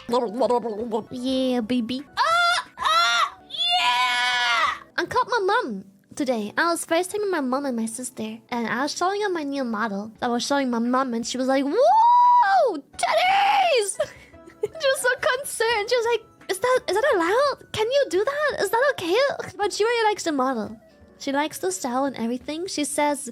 Yeah, baby. Yeah! I called my mom today. I was FaceTiming my mom and my sister, and I was showing her my new model. I was showing my mom, and she was like, "Whoa, titties!" She was so concerned. She was like, "Is that allowed? Can you do that? Is that okay?" But she really likes the model. She likes the style and everything. She says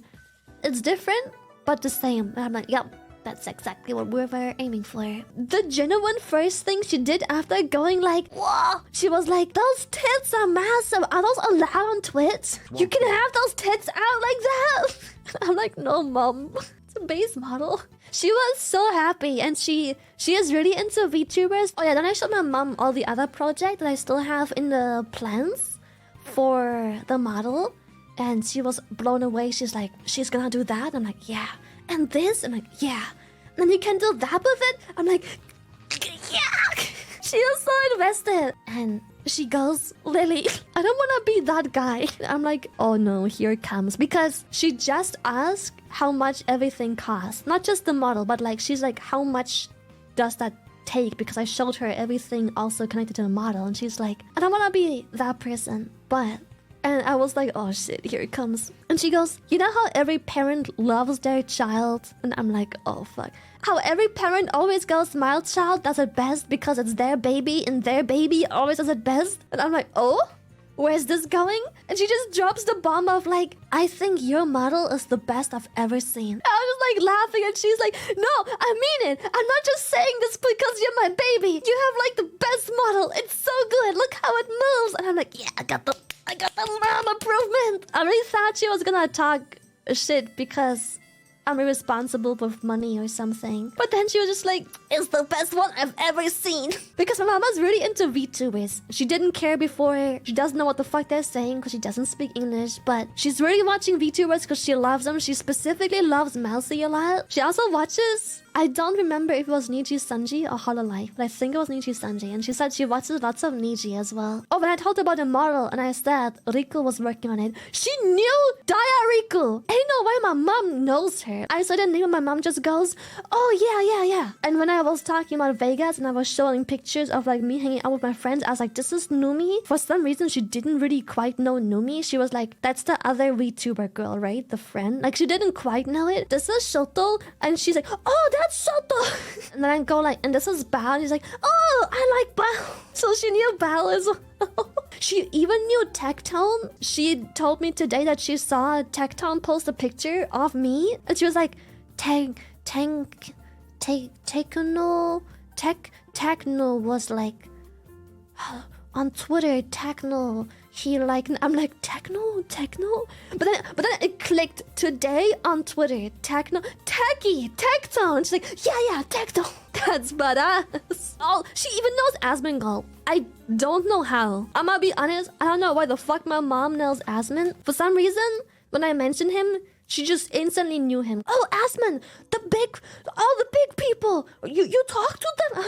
it's different, but the same. And I'm like, "Yep, that's exactly what we were aiming for." The genuine first thing she did after going like, "Whoa," she was like, "Those tits are massive. Are those allowed on Twitch? You can have those tits out like that?" I'm like, "No, mom. It's a base model." She was so happy, and she is really into VTubers. Oh yeah, then I showed my mom all the other projects that I still have in the plans for the model, and she was blown away. She's like, "She's gonna do that?" I'm like, "Yeah." And this? I'm like, "Yeah." And then you can do that with it? I'm like, "Yeah." She is so invested. And she goes, "Lily, I don't want to be that guy." I'm like, "Oh no, here it comes." Because she just asked how much everything costs. Not just the model, but like, she's like, "How much does that take?" Because I showed her everything also connected to the model. And she's like, "I don't want to be that person, but..." And I was like, "Oh shit, here it comes." And she goes, "You know how every parent loves their child?" And I'm like, "Oh fuck." How every parent always goes, "My child does it best because it's their baby, and their baby always does it best." And I'm like, "Oh? Where's this going?" And she just drops the bomb of like, "I think your model is the best I've ever seen." I was just like laughing, and she's like, "No, I mean it. I'm not just saying this because you're my baby. You have like the best model. It's so good. Look how it moves." And I'm like, "Yeah, I got the mom improvement." I really thought she was gonna talk shit because I'm irresponsible with money or something. But then she was just like, "It's the best one I've ever seen." Because my mama's really into VTubers. She didn't care before. She doesn't know what the fuck they're saying because she doesn't speak English. But she's really watching VTubers because she loves them. She specifically loves Mousy a lot. She also watches... I don't remember if it was Niji Sanji or Hololive, but I think it was Niji Sanji. And she said she watches lots of Niji as well. Oh, when I told her about the model and I said Riku was working on it, she knew Daya Riku. I don't know why my mom knows her. I said the name and my mom just goes, "Oh, yeah. And when I was talking about Vegas and I was showing pictures of like me hanging out with my friends, I was like, "This is Numi." For some reason, she didn't really quite know Numi. She was like, "That's the other VTuber girl, right? The friend." Like, she didn't quite know it. "This is Shoto." And she's like, "Oh, that's Shoto." And then I go like, "And this is Bao." And she's like, "Oh, I like Bao." So she knew Bao as well. She even knew Tectone. She told me today that she saw Tectone post a picture of me. And she was like, Techno was like... on Twitter, Techno, he like... I'm like, Techno? But then it clicked today on Twitter. Techno, Tectone. She's like, yeah, Tectone. That's badass. Oh, she even knows Asmongold. I don't know how. I'm gonna be honest, I don't know why the fuck my mom knows Asmon. For some reason, when I mentioned him, she just instantly knew him. "Oh, Asmon, all the big people. You talk to them?"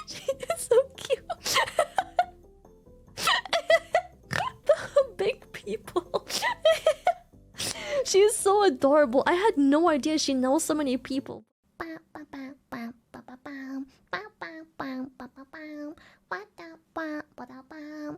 She is so cute. The big people. She is so adorable. I had no idea she knows so many people.